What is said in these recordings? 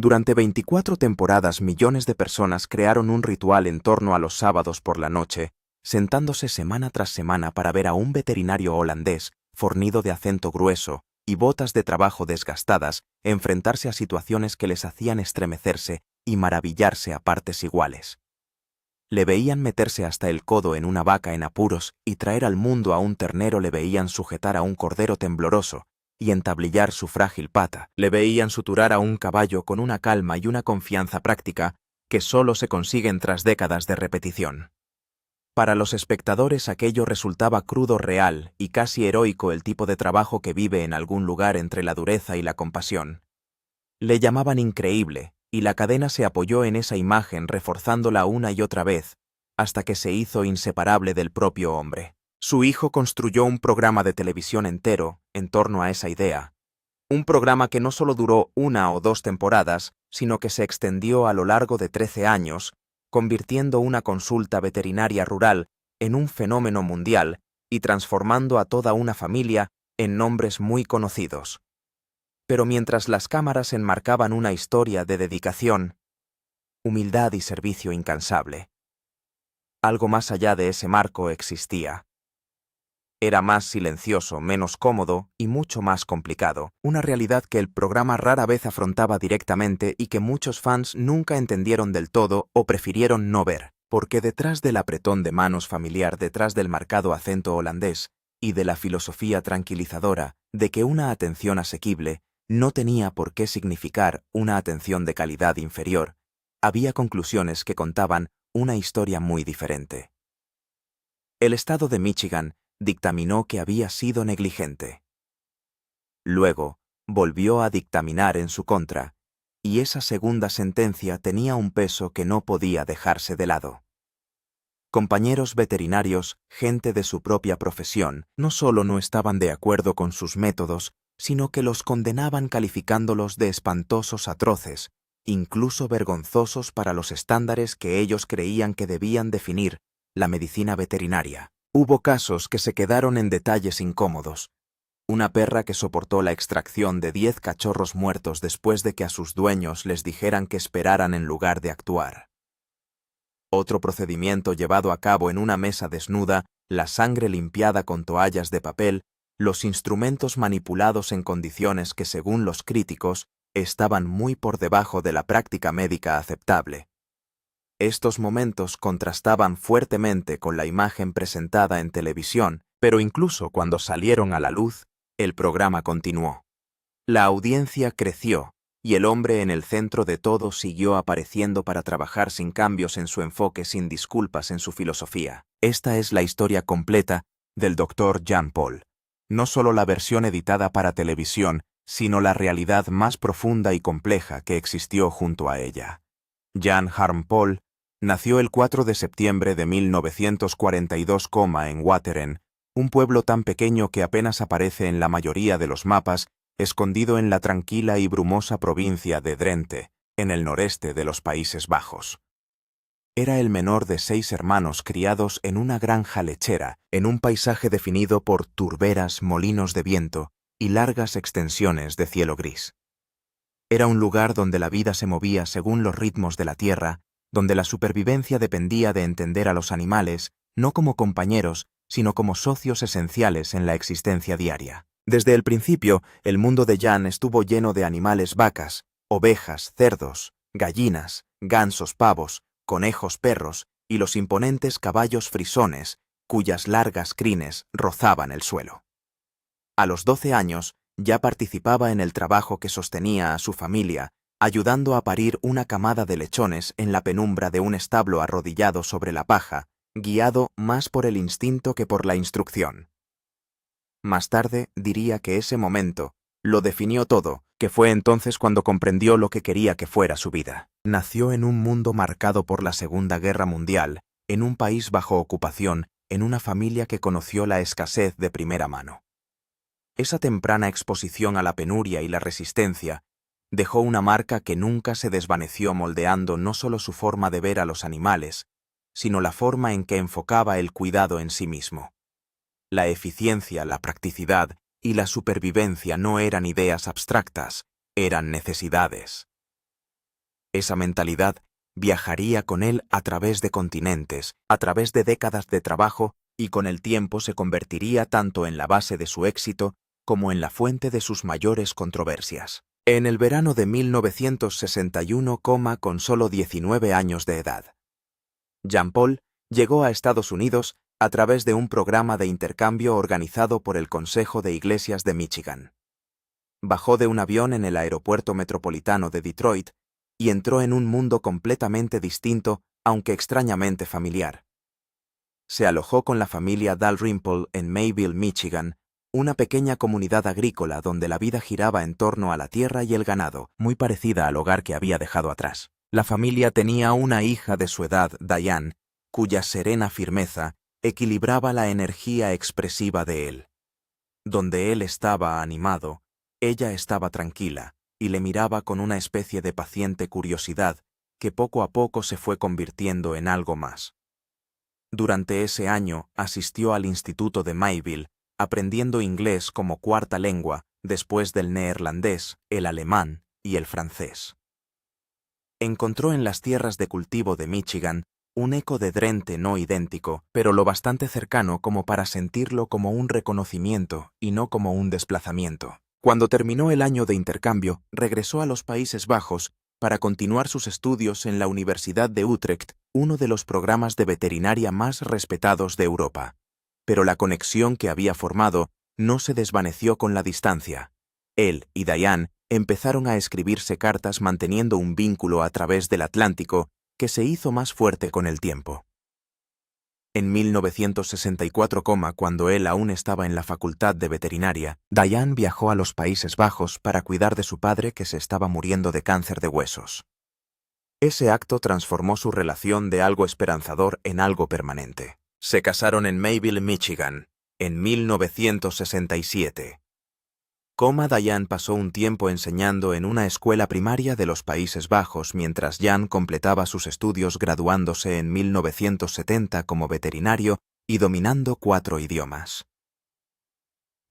Durante 24 temporadas millones de personas crearon un ritual en torno a los sábados por la noche, sentándose semana tras semana para ver a un veterinario holandés, fornido de acento grueso y botas de trabajo desgastadas, enfrentarse a situaciones que les hacían estremecerse y maravillarse a partes iguales. Le veían meterse hasta el codo en una vaca en apuros y traer al mundo a un ternero, le veían sujetar a un cordero tembloroso y entablillar su frágil pata, le veían suturar a un caballo con una calma y una confianza práctica que solo se consiguen tras décadas de repetición. Para los espectadores aquello resultaba crudo, real y casi heroico, el tipo de trabajo que vive en algún lugar entre la dureza y la compasión. Le llamaban increíble, y la cadena se apoyó en esa imagen reforzándola una y otra vez, hasta que se hizo inseparable del propio hombre. Su hijo construyó un programa de televisión entero en torno a esa idea, un programa que no solo duró 1 o 2 temporadas, sino que se extendió a lo largo de 13 años, convirtiendo una consulta veterinaria rural en un fenómeno mundial y transformando a toda una familia en nombres muy conocidos. Pero mientras las cámaras enmarcaban una historia de dedicación, humildad y servicio incansable, algo más allá de ese marco existía. Era más silencioso, menos cómodo y mucho más complicado, una realidad que el programa rara vez afrontaba directamente y que muchos fans nunca entendieron del todo o prefirieron no ver, porque detrás del apretón de manos familiar, detrás del marcado acento holandés y de la filosofía tranquilizadora de que una atención asequible no tenía por qué significar una atención de calidad inferior, había conclusiones que contaban una historia muy diferente. El estado de Michigan dictaminó que había sido negligente. Luego, volvió a dictaminar en su contra, y esa segunda sentencia tenía un peso que no podía dejarse de lado. Compañeros veterinarios, gente de su propia profesión, no solo no estaban de acuerdo con sus métodos, sino que los condenaban calificándolos de espantosos, atroces, incluso vergonzosos para los estándares que ellos creían que debían definir la medicina veterinaria. Hubo casos que se quedaron en detalles incómodos. Una perra que soportó la extracción de 10 cachorros muertos después de que a sus dueños les dijeran que esperaran en lugar de actuar. Otro procedimiento llevado a cabo en una mesa desnuda, la sangre limpiada con toallas de papel, los instrumentos manipulados en condiciones que, según los críticos, estaban muy por debajo de la práctica médica aceptable. Estos momentos contrastaban fuertemente con la imagen presentada en televisión, pero incluso cuando salieron a la luz, el programa continuó. La audiencia creció, y el hombre en el centro de todo siguió apareciendo para trabajar sin cambios en su enfoque, sin disculpas en su filosofía. Esta es la historia completa del Dr. Jan Paul. No solo la versión editada para televisión, sino la realidad más profunda y compleja que existió junto a ella. Jan Harm Paul nació el 4 de septiembre de 1942, en Wateren, un pueblo tan pequeño que apenas aparece en la mayoría de los mapas, escondido en la tranquila y brumosa provincia de Drenthe, en el noreste de los Países Bajos. Era el menor de 6 hermanos criados en una granja lechera, en un paisaje definido por turberas, molinos de viento y largas extensiones de cielo gris. Era un lugar donde la vida se movía según los ritmos de la tierra, donde la supervivencia dependía de entender a los animales, no como compañeros, sino como socios esenciales en la existencia diaria. Desde el principio, el mundo de Jan estuvo lleno de animales: vacas, ovejas, cerdos, gallinas, gansos, pavos, conejos, perros y los imponentes caballos frisones, cuyas largas crines rozaban el suelo. A los 12 años, ya participaba en el trabajo que sostenía a su familia, ayudando a parir una camada de lechones en la penumbra de un establo, arrodillado sobre la paja, guiado más por el instinto que por la instrucción. Más tarde diría que ese momento lo definió todo, que fue entonces cuando comprendió lo que quería que fuera su vida. Nació en un mundo marcado por la Segunda Guerra Mundial, en un país bajo ocupación, en una familia que conoció la escasez de primera mano. Esa temprana exposición a la penuria y la resistencia dejó una marca que nunca se desvaneció, moldeando no solo su forma de ver a los animales, sino la forma en que enfocaba el cuidado en sí mismo. La eficiencia, la practicidad y la supervivencia no eran ideas abstractas, eran necesidades. Esa mentalidad viajaría con él a través de continentes, a través de décadas de trabajo, y con el tiempo se convertiría tanto en la base de su éxito como en la fuente de sus mayores controversias. En el verano de 1961, con solo 19 años de edad, Jean-Paul llegó a Estados Unidos a través de un programa de intercambio organizado por el Consejo de Iglesias de Michigan. Bajó de un avión en el aeropuerto metropolitano de Detroit y entró en un mundo completamente distinto, aunque extrañamente familiar. Se alojó con la familia Dalrymple en Mayville, Michigan, una pequeña comunidad agrícola donde la vida giraba en torno a la tierra y el ganado, muy parecida al hogar que había dejado atrás. La familia tenía una hija de su edad, Diane, cuya serena firmeza equilibraba la energía expresiva de él. Donde él estaba animado, ella estaba tranquila y le miraba con una especie de paciente curiosidad que poco a poco se fue convirtiendo en algo más. Durante ese año asistió al Instituto de Mayville, aprendiendo inglés como cuarta lengua después del neerlandés, el alemán y el francés. Encontró en las tierras de cultivo de Michigan un eco de Drenthe no idéntico, pero lo bastante cercano como para sentirlo como un reconocimiento y no como un desplazamiento. Cuando terminó el año de intercambio, regresó a los Países Bajos para continuar sus estudios en la Universidad de Utrecht, uno de los programas de veterinaria más respetados de Europa. Pero la conexión que había formado no se desvaneció con la distancia. Él y Diane empezaron a escribirse cartas manteniendo un vínculo a través del Atlántico que se hizo más fuerte con el tiempo. En 1964, cuando él aún estaba en la facultad de veterinaria, Diane viajó a los Países Bajos para cuidar de su padre que se estaba muriendo de cáncer de huesos. Ese acto transformó su relación de algo esperanzador en algo permanente. Se casaron en Mayville, Michigan, en 1967. Diane pasó un tiempo enseñando en una escuela primaria de los Países Bajos mientras Jan completaba sus estudios graduándose en 1970 como veterinario y dominando 4 idiomas.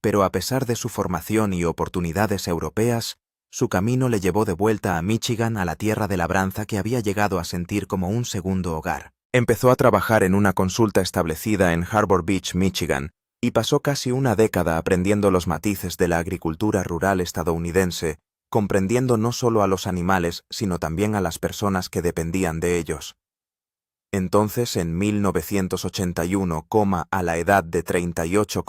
Pero a pesar de su formación y oportunidades europeas, su camino le llevó de vuelta a Michigan, a la tierra de labranza que había llegado a sentir como un segundo hogar. Empezó a trabajar en una consulta establecida en Harbor Beach, Michigan, y pasó casi una década aprendiendo los matices de la agricultura rural estadounidense, comprendiendo no solo a los animales, sino también a las personas que dependían de ellos. Entonces, en 1981, a la edad de 38,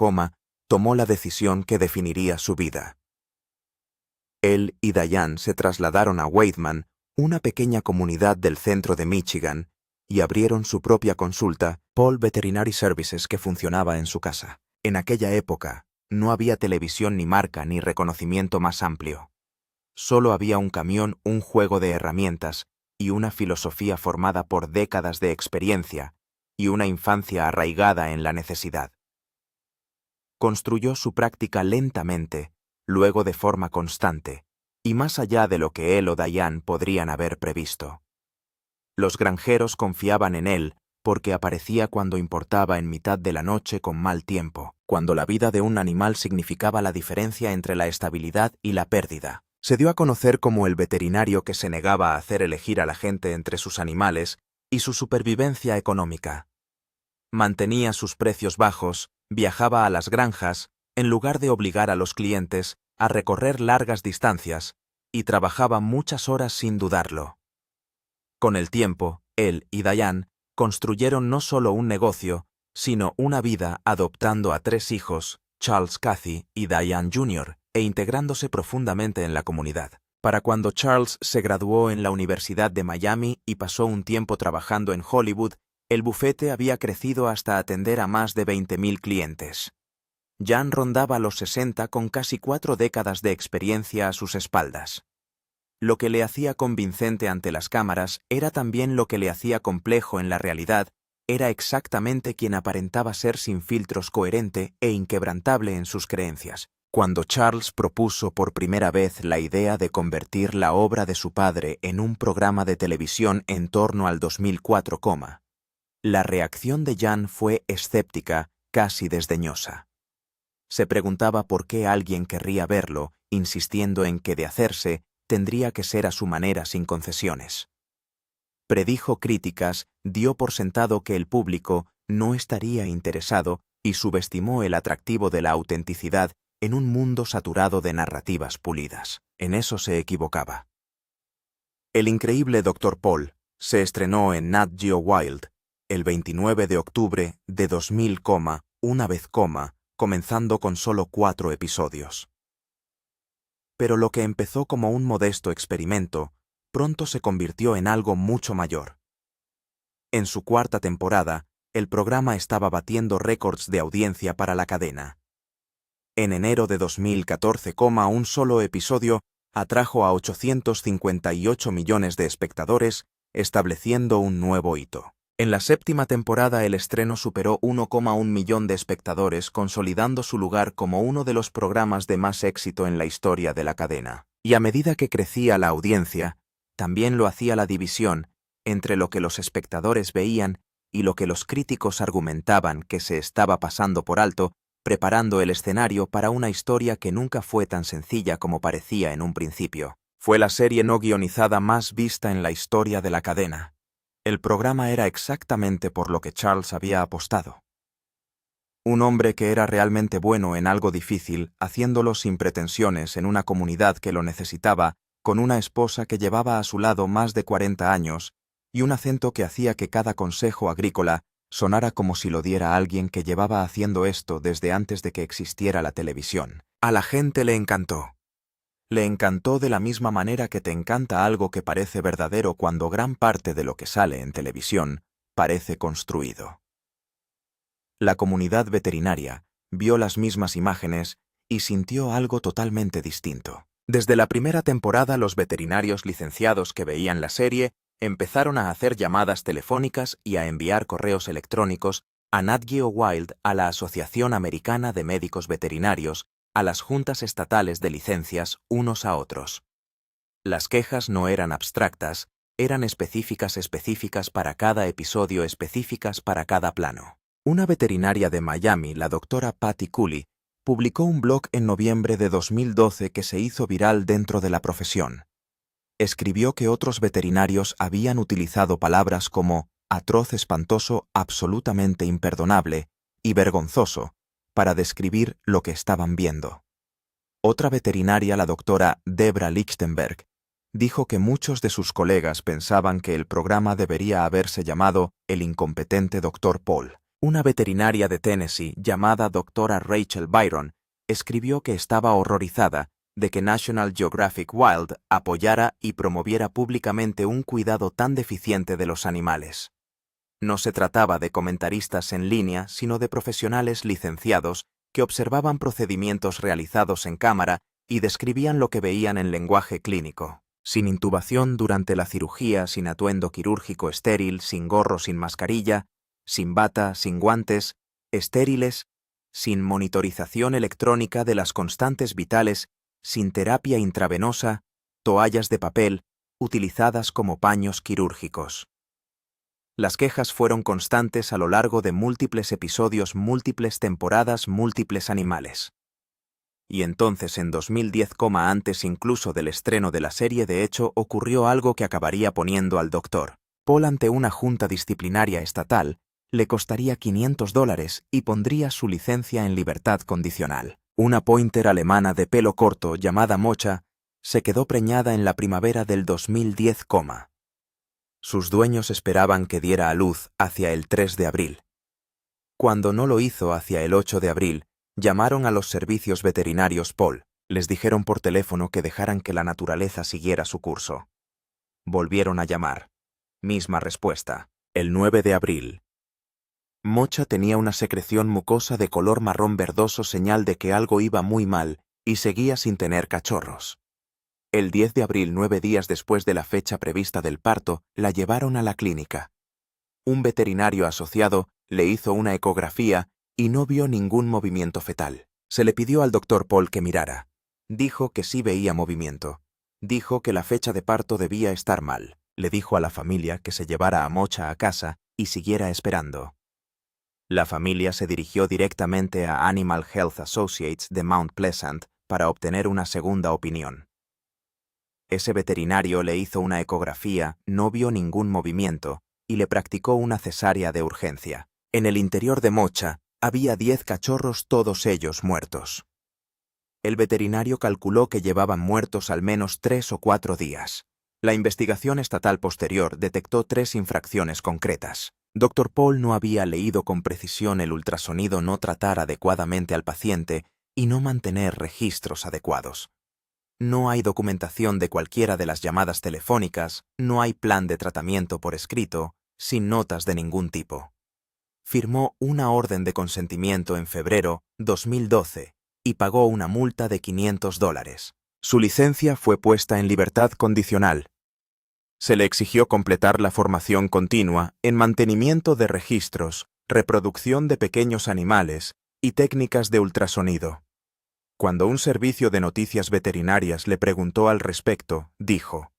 tomó la decisión que definiría su vida. Él y Diane se trasladaron a Weidman, una pequeña comunidad del centro de Michigan, y abrieron su propia consulta, Paul Veterinary Services, que funcionaba en su casa. En aquella época, no había televisión ni marca ni reconocimiento más amplio. Solo había un camión, un juego de herramientas y una filosofía formada por décadas de experiencia y una infancia arraigada en la necesidad. Construyó su práctica lentamente, luego de forma constante, y más allá de lo que él o Diane podrían haber previsto. Los granjeros confiaban en él porque aparecía cuando importaba en mitad de la noche con mal tiempo, cuando la vida de un animal significaba la diferencia entre la estabilidad y la pérdida. Se dio a conocer como el veterinario que se negaba a hacer elegir a la gente entre sus animales y su supervivencia económica. Mantenía sus precios bajos, viajaba a las granjas, en lugar de obligar a los clientes a recorrer largas distancias, y trabajaba muchas horas sin dudarlo. Con el tiempo, él y Diane construyeron no solo un negocio, sino una vida adoptando a 3 hijos, Charles, Kathy y Diane Jr., e integrándose profundamente en la comunidad. Para cuando Charles se graduó en la Universidad de Miami y pasó un tiempo trabajando en Hollywood, el bufete había crecido hasta atender a más de 20.000 clientes. Jan rondaba los 60 con casi 4 décadas de experiencia a sus espaldas. Lo que le hacía convincente ante las cámaras era también lo que le hacía complejo en la realidad, era exactamente quien aparentaba ser sin filtros, coherente e inquebrantable en sus creencias. Cuando Charles propuso por primera vez la idea de convertir la obra de su padre en un programa de televisión en torno al 2004, la reacción de Jan fue escéptica, casi desdeñosa. Se preguntaba por qué alguien querría verlo, insistiendo en que, de hacerse, tendría que ser a su manera sin concesiones. Predijo críticas, dio por sentado que el público no estaría interesado y subestimó el atractivo de la autenticidad en un mundo saturado de narrativas pulidas. En eso se equivocaba. El increíble Dr. Paul se estrenó en Nat Geo Wild el 29 de octubre de 2000, una vez, comenzando con solo 4 episodios. Pero lo que empezó como un modesto experimento, pronto se convirtió en algo mucho mayor. En su 4ª temporada, el programa estaba batiendo récords de audiencia para la cadena. En enero de 2014, un solo episodio atrajo a 858 millones de espectadores, estableciendo un nuevo hito. En la 7ª temporada el estreno superó 1,1 millón de espectadores, consolidando su lugar como uno de los programas de más éxito en la historia de la cadena. Y a medida que crecía la audiencia, también lo hacía la división entre lo que los espectadores veían y lo que los críticos argumentaban que se estaba pasando por alto, preparando el escenario para una historia que nunca fue tan sencilla como parecía en un principio. Fue la serie no guionizada más vista en la historia de la cadena. El programa era exactamente por lo que Charles había apostado. Un hombre que era realmente bueno en algo difícil, haciéndolo sin pretensiones en una comunidad que lo necesitaba, con una esposa que llevaba a su lado más de 40 años, y un acento que hacía que cada consejo agrícola sonara como si lo diera alguien que llevaba haciendo esto desde antes de que existiera la televisión. A la gente le encantó. Le encantó de la misma manera que te encanta algo que parece verdadero cuando gran parte de lo que sale en televisión parece construido. La comunidad veterinaria vio las mismas imágenes y sintió algo totalmente distinto. Desde la primera temporada, los veterinarios licenciados que veían la serie empezaron a hacer llamadas telefónicas y a enviar correos electrónicos a Nat Geo Wild, a la Asociación Americana de Médicos Veterinarios, a las juntas estatales de licencias, unos a otros. Las quejas no eran abstractas, eran específicas para cada episodio, específicas para cada plano. Una veterinaria de Miami, la doctora Patty Cooley, publicó un blog en noviembre de 2012 que se hizo viral dentro de la profesión. Escribió que otros veterinarios habían utilizado palabras como atroz, espantoso, absolutamente imperdonable y vergonzoso para describir lo que estaban viendo. Otra veterinaria, la doctora Debra Lichtenberg, dijo que muchos de sus colegas pensaban que el programa debería haberse llamado El incompetente Dr. Paul. Una veterinaria de Tennessee, llamada doctora Rachel Byron, escribió que estaba horrorizada de que National Geographic Wild apoyara y promoviera públicamente un cuidado tan deficiente de los animales. No se trataba de comentaristas en línea, sino de profesionales licenciados que observaban procedimientos realizados en cámara y describían lo que veían en lenguaje clínico. Sin intubación durante la cirugía, sin atuendo quirúrgico estéril, sin gorro, sin mascarilla, sin bata, sin guantes, estériles, sin monitorización electrónica de las constantes vitales, sin terapia intravenosa, toallas de papel, utilizadas como paños quirúrgicos. Las quejas fueron constantes a lo largo de múltiples episodios, múltiples temporadas, múltiples animales. Y entonces en 2010, antes incluso del estreno de la serie, de hecho, ocurrió algo que acabaría poniendo al Dr. Paul ante una junta disciplinaria estatal, le costaría $500 y pondría su licencia en libertad condicional. Una pointer alemana de pelo corto llamada Mocha se quedó preñada en la primavera del 2010, Sus dueños esperaban que diera a luz hacia el 3 de abril. Cuando no lo hizo hacia el 8 de abril, llamaron a los servicios veterinarios Paul. Les dijeron por teléfono que dejaran que la naturaleza siguiera su curso. Volvieron a llamar. Misma respuesta. El 9 de abril. Mocha tenía una secreción mucosa de color marrón verdoso, señal de que algo iba muy mal, y seguía sin tener cachorros. El 10 de abril, 9 días después de la fecha prevista del parto, la llevaron a la clínica. Un veterinario asociado le hizo una ecografía y no vio ningún movimiento fetal. Se le pidió al Dr. Paul que mirara. Dijo que sí veía movimiento. Dijo que la fecha de parto debía estar mal. Le dijo a la familia que se llevara a Mocha a casa y siguiera esperando. La familia se dirigió directamente a Animal Health Associates de Mount Pleasant para obtener una segunda opinión. Ese veterinario le hizo una ecografía, no vio ningún movimiento, y le practicó una cesárea de urgencia. En el interior de Mocha había 10 cachorros, todos ellos muertos. El veterinario calculó que llevaban muertos al menos 3 o 4 días. La investigación estatal posterior detectó 3 infracciones concretas. Dr. Paul no había leído con precisión el ultrasonido, no tratar adecuadamente al paciente y no mantener registros adecuados. No hay documentación de cualquiera de las llamadas telefónicas, no hay plan de tratamiento por escrito, sin notas de ningún tipo. Firmó una orden de consentimiento en febrero 2012 y pagó una multa de $500. Su licencia fue puesta en libertad condicional. Se le exigió completar la formación continua en mantenimiento de registros, reproducción de pequeños animales y técnicas de ultrasonido. Cuando un servicio de noticias veterinarias le preguntó al respecto, dijo: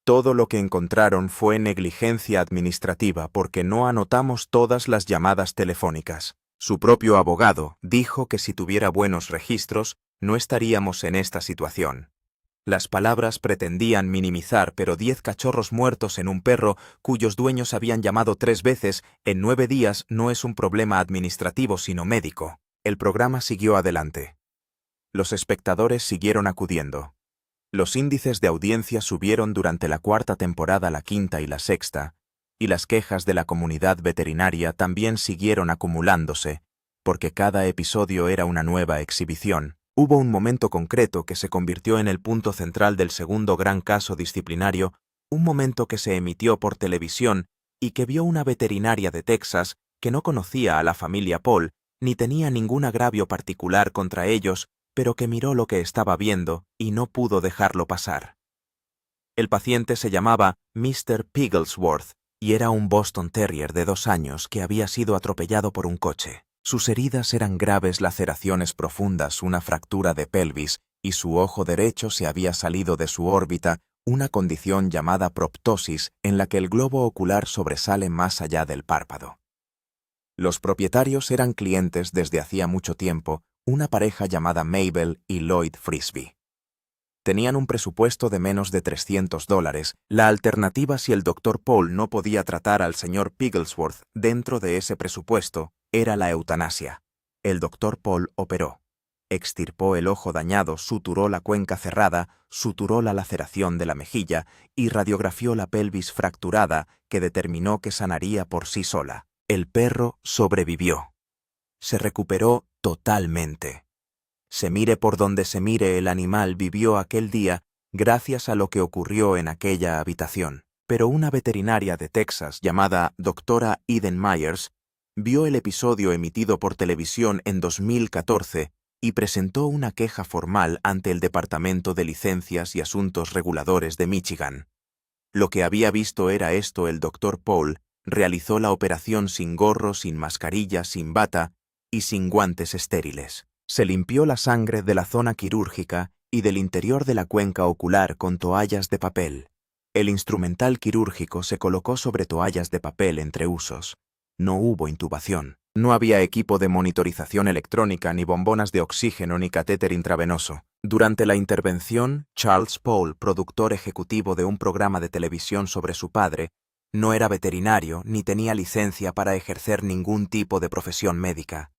«Todo lo que encontraron fue negligencia administrativa porque no anotamos todas las llamadas telefónicas». Su propio abogado dijo que si tuviera buenos registros, no estaríamos en esta situación. Las palabras pretendían minimizar, pero 10 cachorros muertos en un perro cuyos dueños habían llamado 3 veces en 9 días no es un problema administrativo sino médico. El programa siguió adelante. Los espectadores siguieron acudiendo. Los índices de audiencia subieron durante la 4ª temporada, la 5ª y la 6ª, y las quejas de la comunidad veterinaria también siguieron acumulándose, porque cada episodio era una nueva exhibición. Hubo un momento concreto que se convirtió en el punto central del segundo gran caso disciplinario, un momento que se emitió por televisión y que vio una veterinaria de Texas que no conocía a la familia Paul ni tenía ningún agravio particular contra ellos, pero que miró lo que estaba viendo y no pudo dejarlo pasar. El paciente se llamaba Mr. Pigglesworth y era un Boston Terrier de 2 años que había sido atropellado por un coche. Sus heridas eran graves, laceraciones profundas, una fractura de pelvis y su ojo derecho se había salido de su órbita, una condición llamada proptosis en la que el globo ocular sobresale más allá del párpado. Los propietarios eran clientes desde hacía mucho tiempo, una pareja llamada Mabel y Lloyd Frisbee. Tenían un presupuesto de menos de $300. La alternativa, si el Dr. Paul no podía tratar al señor Pigglesworth dentro de ese presupuesto, era la eutanasia. El Dr. Paul operó. Extirpó el ojo dañado, suturó la cuenca cerrada, suturó la laceración de la mejilla y radiografió la pelvis fracturada, que determinó que sanaría por sí sola. El perro sobrevivió. Se recuperó totalmente. Se mire por donde se mire, el animal vivió aquel día gracias a lo que ocurrió en aquella habitación. Pero una veterinaria de Texas llamada Dra. Eden Myers vio el episodio emitido por televisión en 2014 y presentó una queja formal ante el Departamento de Licencias y Asuntos Reguladores de Michigan. Lo que había visto era esto: el Dr. Paul realizó la operación sin gorro, sin mascarilla, sin bata y sin guantes estériles. Se limpió la sangre de la zona quirúrgica y del interior de la cuenca ocular con toallas de papel. El instrumental quirúrgico se colocó sobre toallas de papel entre usos. No hubo intubación. No había equipo de monitorización electrónica, ni bombonas de oxígeno, ni catéter intravenoso. Durante la intervención, Charles Paul, productor ejecutivo de un programa de televisión sobre su padre, no era veterinario ni tenía licencia para ejercer ningún tipo de profesión médica.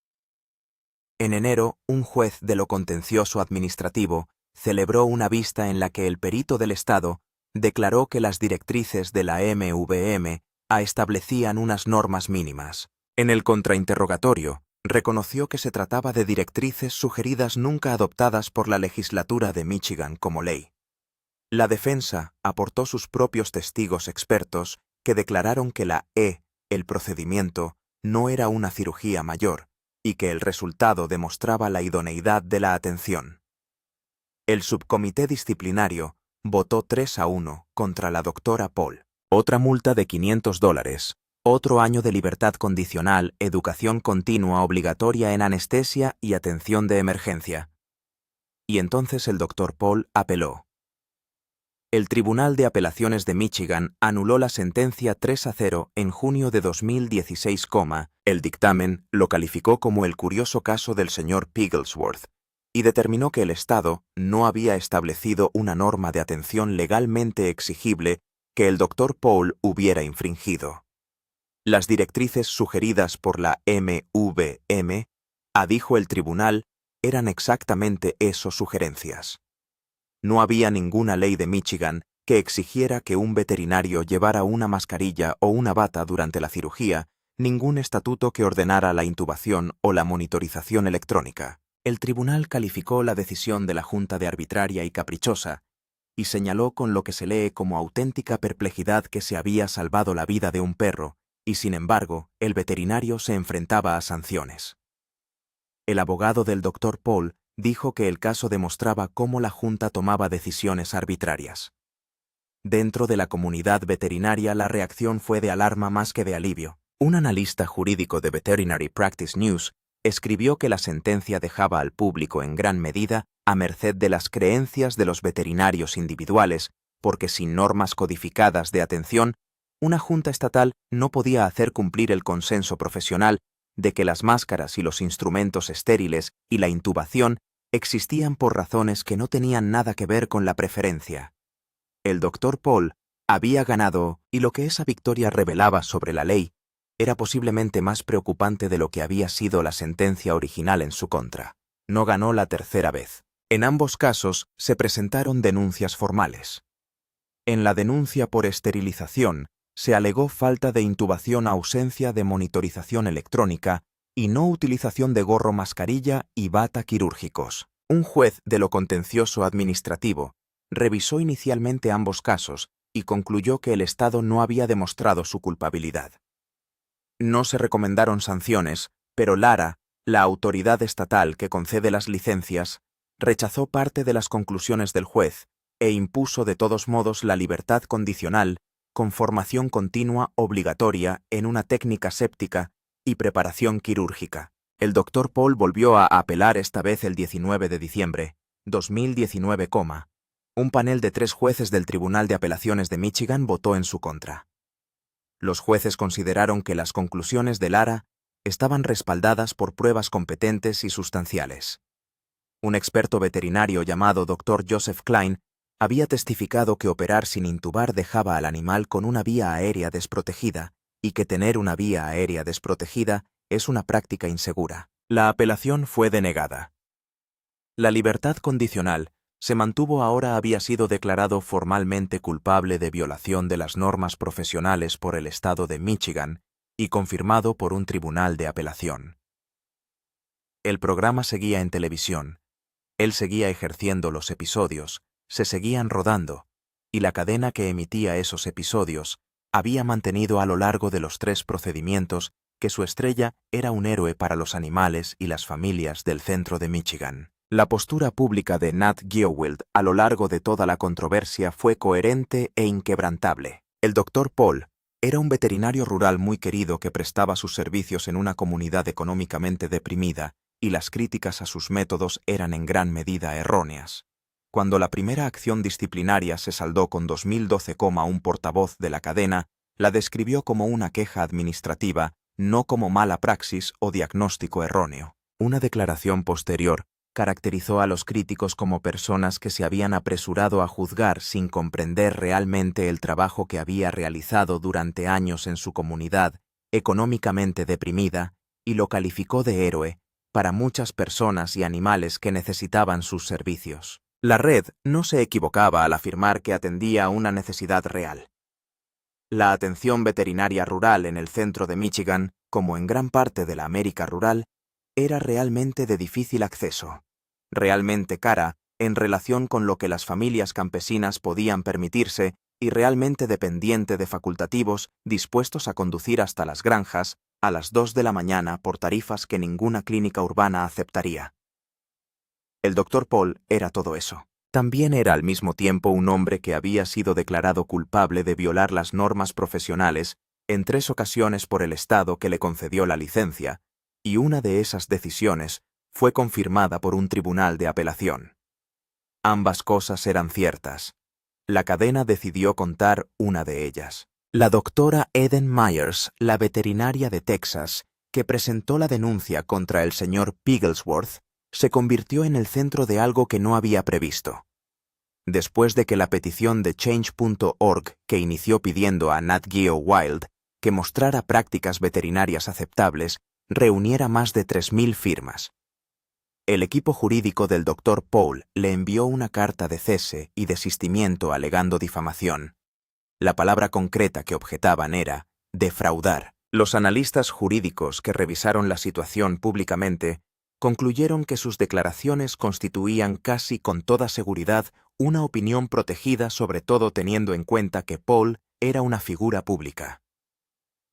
En enero, un juez de lo contencioso administrativo celebró una vista en la que el perito del Estado declaró que las directrices de la MVM establecían unas normas mínimas. En el contrainterrogatorio, reconoció que se trataba de directrices sugeridas, nunca adoptadas por la legislatura de Michigan como ley. La defensa aportó sus propios testigos expertos que declararon que el procedimiento, no era una cirugía mayor, y que el resultado demostraba la idoneidad de la atención. El subcomité disciplinario votó 3-1 contra la doctora Paul. Otra multa de $500, otro año de libertad condicional, educación continua obligatoria en anestesia y atención de emergencia. Y entonces el Dr. Paul apeló. El Tribunal de Apelaciones de Michigan anuló la sentencia 3-0 en junio de 2016. El dictamen lo calificó como el curioso caso del señor Pigglesworth y determinó que el Estado no había establecido una norma de atención legalmente exigible que el Dr. Paul hubiera infringido. Las directrices sugeridas por la MVM, dijo el tribunal, eran exactamente eso, sugerencias. No había ninguna ley de Michigan que exigiera que un veterinario llevara una mascarilla o una bata durante la cirugía, ningún estatuto que ordenara la intubación o la monitorización electrónica. El tribunal calificó la decisión de la Junta de arbitraria y caprichosa y señaló con lo que se lee como auténtica perplejidad que se había salvado la vida de un perro, y sin embargo, el veterinario se enfrentaba a sanciones. El abogado del Dr. Paul dijo que el caso demostraba cómo la Junta tomaba decisiones arbitrarias. Dentro de la comunidad veterinaria la reacción fue de alarma más que de alivio. Un analista jurídico de Veterinary Practice News escribió que la sentencia dejaba al público en gran medida a merced de las creencias de los veterinarios individuales, porque sin normas codificadas de atención, una junta estatal no podía hacer cumplir el consenso profesional de que las máscaras y los instrumentos estériles y la intubación existían por razones que no tenían nada que ver con la preferencia. El Dr. Paul había ganado, y lo que esa victoria revelaba sobre la ley era posiblemente más preocupante de lo que había sido la sentencia original en su contra. No ganó la tercera vez. En ambos casos se presentaron denuncias formales. En la denuncia por esterilización se alegó falta de intubación, ausencia de monitorización electrónica y no utilización de gorro, mascarilla y bata quirúrgicos. Un juez de lo contencioso administrativo revisó inicialmente ambos casos y concluyó que el Estado no había demostrado su culpabilidad. No se recomendaron sanciones, pero Lara, la autoridad estatal que concede las licencias, rechazó parte de las conclusiones del juez e impuso de todos modos la libertad condicional con formación continua obligatoria en una técnica séptica y preparación quirúrgica. El Dr. Paul volvió a apelar esta vez el 19 de diciembre, 2019, un panel de 3 jueces del Tribunal de Apelaciones de Michigan votó en su contra. Los jueces consideraron que las conclusiones de Lara estaban respaldadas por pruebas competentes y sustanciales. Un experto veterinario llamado Dr. Joseph Klein había testificado que operar sin intubar dejaba al animal con una vía aérea desprotegida y que tener una vía aérea desprotegida es una práctica insegura. La apelación fue denegada. La libertad condicional se mantuvo. Ahora había sido declarado formalmente culpable de violación de las normas profesionales por el Estado de Michigan y confirmado por un tribunal de apelación. El programa seguía en televisión, él seguía ejerciendo los episodios, se seguían rodando, y la cadena que emitía esos episodios había mantenido a lo largo de los 3 procedimientos que su estrella era un héroe para los animales y las familias del centro de Michigan. La postura pública de Nat Giowild a lo largo de toda la controversia fue coherente e inquebrantable. El Dr. Paul era un veterinario rural muy querido que prestaba sus servicios en una comunidad económicamente deprimida, y las críticas a sus métodos eran en gran medida erróneas. Cuando la primera acción disciplinaria se saldó con 2012, un portavoz de la cadena la describió como una queja administrativa, no como mala praxis o diagnóstico erróneo. Una declaración posterior caracterizó a los críticos como personas que se habían apresurado a juzgar sin comprender realmente el trabajo que había realizado durante años en su comunidad económicamente deprimida, y lo calificó de héroe para muchas personas y animales que necesitaban sus servicios. La red no se equivocaba al afirmar que atendía a una necesidad real. La atención veterinaria rural en el centro de Michigan, como en gran parte de la América rural, era realmente de difícil acceso, realmente cara en relación con lo que las familias campesinas podían permitirse y realmente dependiente de facultativos dispuestos a conducir hasta las granjas a las 2 de la mañana por tarifas que ninguna clínica urbana aceptaría. El Dr. Paul era todo eso. También era al mismo tiempo un hombre que había sido declarado culpable de violar las normas profesionales en 3 ocasiones por el Estado que le concedió la licencia, y una de esas decisiones fue confirmada por un tribunal de apelación. Ambas cosas eran ciertas. La cadena decidió contar una de ellas. La doctora Eden Myers, la veterinaria de Texas, que presentó la denuncia contra el señor Pigglesworth, se convirtió en el centro de algo que no había previsto. Después de que la petición de Change.org, que inició pidiendo a Nat Geo Wild que mostrara prácticas veterinarias aceptables, reuniera más de 3.000 firmas. El equipo jurídico del Dr. Paul le envió una carta de cese y desistimiento alegando difamación. La palabra concreta que objetaban era defraudar. Los analistas jurídicos que revisaron la situación públicamente concluyeron que sus declaraciones constituían casi con toda seguridad una opinión protegida, sobre todo teniendo en cuenta que Paul era una figura pública.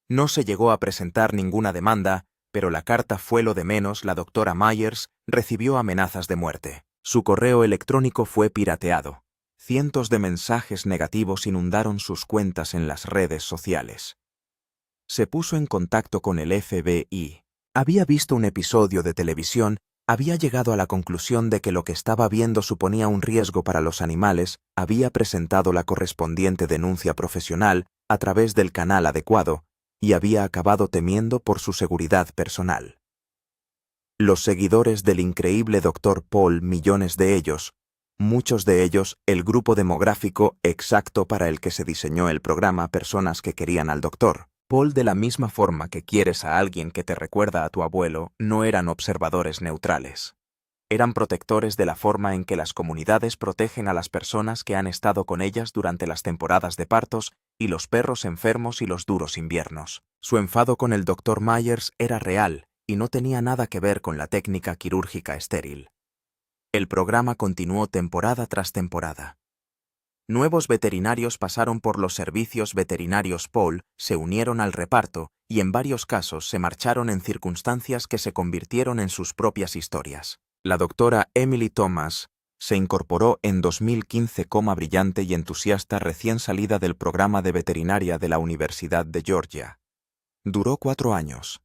No se llegó a presentar ninguna demanda, pero la carta fue lo de menos. La doctora Myers recibió amenazas de muerte. Su correo electrónico fue pirateado. Cientos de mensajes negativos inundaron sus cuentas en las redes sociales. Se puso en contacto con el FBI. Había visto un episodio de televisión, había llegado a la conclusión de que lo que estaba viendo suponía un riesgo para los animales, había presentado la correspondiente denuncia profesional a través del canal adecuado y había acabado temiendo por su seguridad personal. Los seguidores del increíble Dr. Paul, millones de ellos, muchos de ellos el grupo demográfico exacto para el que se diseñó el programa, personas que querían al Dr. Paul de la misma forma que quieres a alguien que te recuerda a tu abuelo, no eran observadores neutrales. Eran protectores de la forma en que las comunidades protegen a las personas que han estado con ellas durante las temporadas de partos y los perros enfermos y los duros inviernos. Su enfado con el Dr. Myers era real y no tenía nada que ver con la técnica quirúrgica estéril. El programa continuó temporada tras temporada. Nuevos veterinarios pasaron por los servicios veterinarios Paul, se unieron al reparto y en varios casos se marcharon en circunstancias que se convirtieron en sus propias historias. La doctora Emily Thomas se incorporó en 2015 como brillante y entusiasta recién salida del programa de veterinaria de la Universidad de Georgia. Duró 4 años.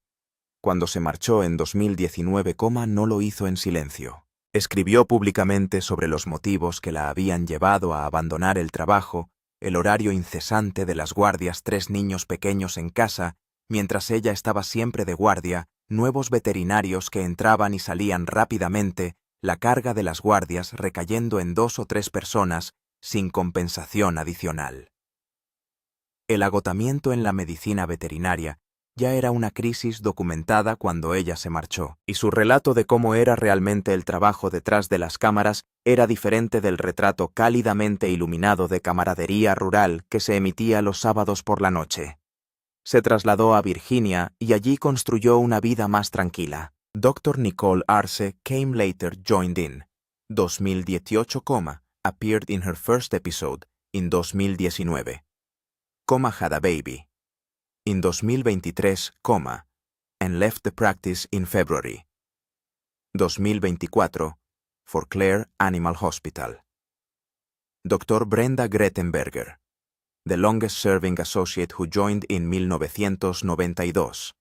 Cuando se marchó en 2019, no lo hizo en silencio. Escribió públicamente sobre los motivos que la habían llevado a abandonar el trabajo, el horario incesante de las guardias, 3 niños pequeños en casa, mientras ella estaba siempre de guardia, nuevos veterinarios que entraban y salían rápidamente, la carga de las guardias recayendo en 2 o 3 personas, sin compensación adicional. El agotamiento en la medicina veterinaria ya era una crisis documentada cuando ella se marchó, y su relato de cómo era realmente el trabajo detrás de las cámaras era diferente del retrato cálidamente iluminado de camaradería rural que se emitía los sábados por la noche. Se trasladó a Virginia y allí construyó una vida más tranquila. Dr. Nicole Arce came later joined in 2018, appeared in her first episode in 2019, had a baby in 2023, and left the practice in February 2024 for Clare Animal Hospital. Dr. Brenda Grettenberger, the longest-serving associate who joined in 1992.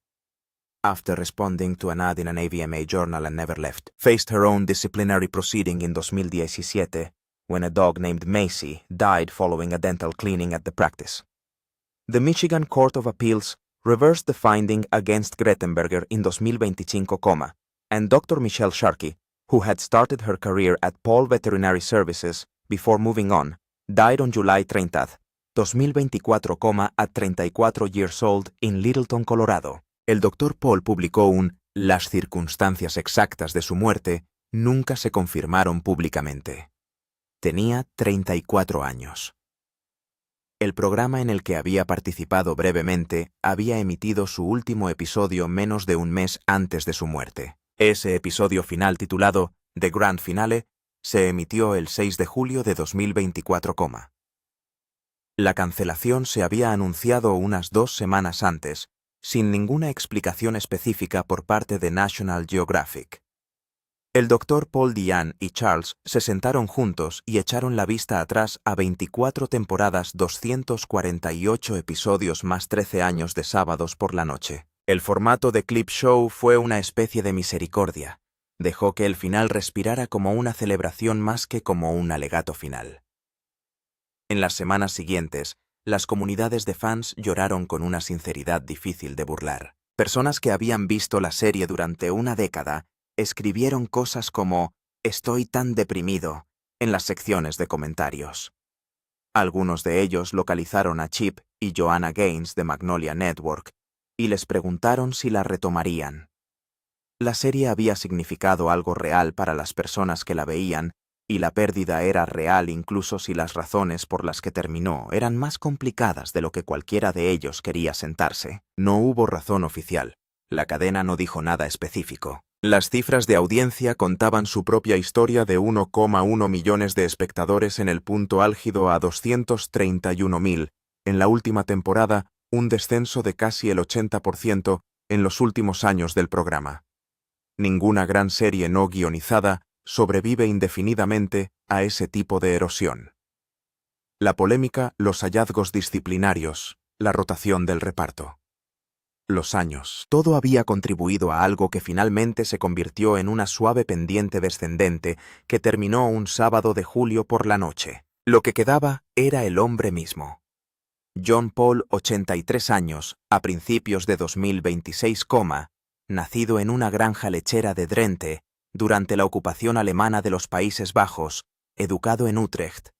After responding to an ad in an AVMA journal and never left, faced her own disciplinary proceeding in 2017 when a dog named Macy died following a dental cleaning at the practice. The Michigan Court of Appeals reversed the finding against Grettenberger in 2025, and Dr. Michelle Sharkey, who had started her career at Paul Veterinary Services before moving on, died on July 30, 2024, at 34 years old in Littleton, Colorado. El Dr. Paul publicó Las circunstancias exactas de su muerte nunca se confirmaron públicamente. Tenía 34 años. El programa en el que había participado brevemente había emitido su último episodio menos de un mes antes de su muerte. Ese episodio final titulado The Grand Finale se emitió el 6 de julio de 2024. La cancelación se había anunciado unas 2 semanas antes, sin ninguna explicación específica por parte de National Geographic. El Dr. Paul Diane y Charles se sentaron juntos y echaron la vista atrás a 24 temporadas, 248 episodios más 13 años de sábados por la noche. El formato de clip show fue una especie de misericordia. Dejó que el final respirara como una celebración más que como un alegato final. En las semanas siguientes, las comunidades de fans lloraron con una sinceridad difícil de burlar. Personas que habían visto la serie durante una década escribieron cosas como «Estoy tan deprimido» en las secciones de comentarios. Algunos de ellos localizaron a Chip y Joanna Gaines de Magnolia Network y les preguntaron si la retomarían. La serie había significado algo real para las personas que la veían, y la pérdida era real incluso si las razones por las que terminó eran más complicadas de lo que cualquiera de ellos quería sentarse. No hubo razón oficial. La cadena no dijo nada específico. Las cifras de audiencia contaban su propia historia de 1,1 millones de espectadores en el punto álgido a 231.000. En la última temporada, un descenso de casi el 80% en los últimos años del programa. Ninguna gran serie no guionizada sobrevive indefinidamente a ese tipo de erosión. La polémica, los hallazgos disciplinarios, la rotación del reparto. Los años, todo había contribuido a algo que finalmente se convirtió en una suave pendiente descendente que terminó un sábado de julio por la noche. Lo que quedaba era el hombre mismo. John Paul, 83 años, a principios de 2026, nacido en una granja lechera de Drenthe, durante la ocupación alemana de los Países Bajos, educado en Utrecht,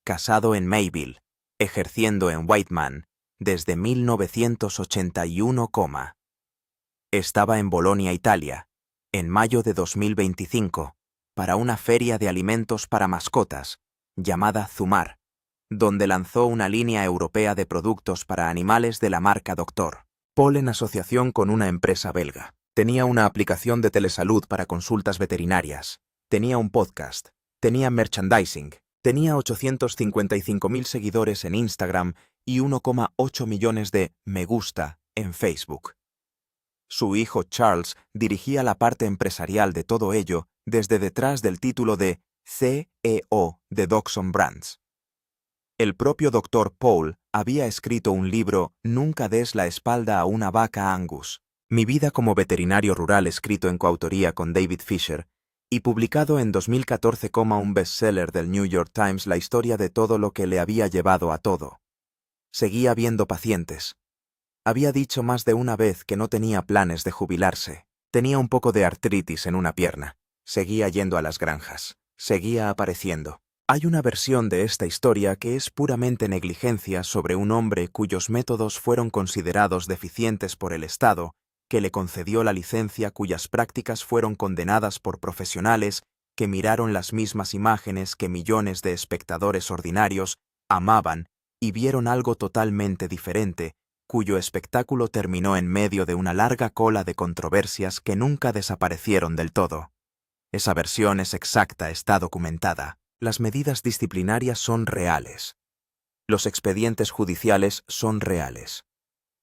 casado en Mayville, ejerciendo en Whiteman, desde 1981, estaba en Bolonia, Italia, en mayo de 2025, para una feria de alimentos para mascotas, llamada Zumar, donde lanzó una línea europea de productos para animales de la marca Doctor. Paul en asociación con una empresa belga. Tenía una aplicación de telesalud para consultas veterinarias, tenía un podcast, tenía merchandising, tenía 855.000 seguidores en Instagram y 1,8 millones de me gusta en Facebook. Su hijo Charles dirigía la parte empresarial de todo ello desde detrás del título de CEO de Dachshund Brands. El propio Dr. Paul había escrito un libro Nunca des la espalda a una vaca Angus, Mi vida como veterinario rural, escrito en coautoría con David Fisher, y publicado en 2014 como un bestseller del New York Times, la historia de todo lo que le había llevado a todo. Seguía viendo pacientes. Había dicho más de una vez que no tenía planes de jubilarse. Tenía un poco de artritis en una pierna. Seguía yendo a las granjas. Seguía apareciendo. Hay una versión de esta historia que es puramente negligencia sobre un hombre cuyos métodos fueron considerados deficientes por el Estado, que le concedió la licencia, cuyas prácticas fueron condenadas por profesionales que miraron las mismas imágenes que millones de espectadores ordinarios amaban y vieron algo totalmente diferente, cuyo espectáculo terminó en medio de una larga cola de controversias que nunca desaparecieron del todo. Esa versión es exacta, está documentada. Las medidas disciplinarias son reales. Los expedientes judiciales son reales.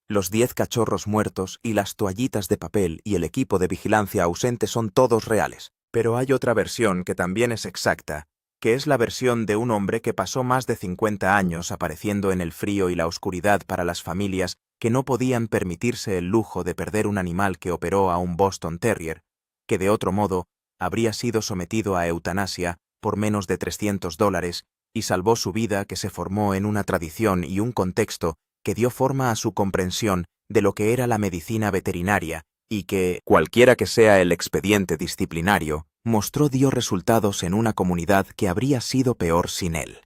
Los 10 cachorros muertos y las toallitas de papel y el equipo de vigilancia ausente son todos reales. Pero hay otra versión que también es exacta, que es la versión de un hombre que pasó más de 50 años apareciendo en el frío y la oscuridad para las familias que no podían permitirse el lujo de perder un animal que operó a un Boston Terrier, que de otro modo habría sido sometido a eutanasia por menos de $300 y salvó su vida, que se formó en una tradición y un contexto que dio forma a su comprensión de lo que era la medicina veterinaria y que, cualquiera que sea el expediente disciplinario, dio resultados en una comunidad que habría sido peor sin él.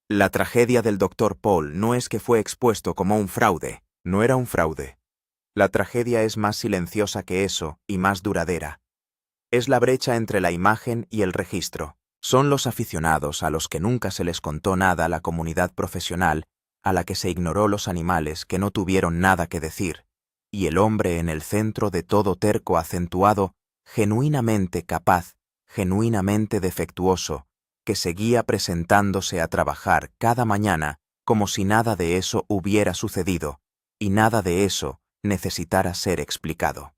La tragedia del Dr. Paul no es que fue expuesto como un fraude, no era un fraude. La tragedia es más silenciosa que eso y más duradera. Es la brecha entre la imagen y el registro. Son los aficionados a los que nunca se les contó nada, la comunidad profesional a la que se ignoró, los animales que no tuvieron nada que decir, y el hombre en el centro de todo, terco, acentuado, genuinamente capaz, genuinamente defectuoso, que seguía presentándose a trabajar cada mañana como si nada de eso hubiera sucedido, y nada de eso necesitara ser explicado.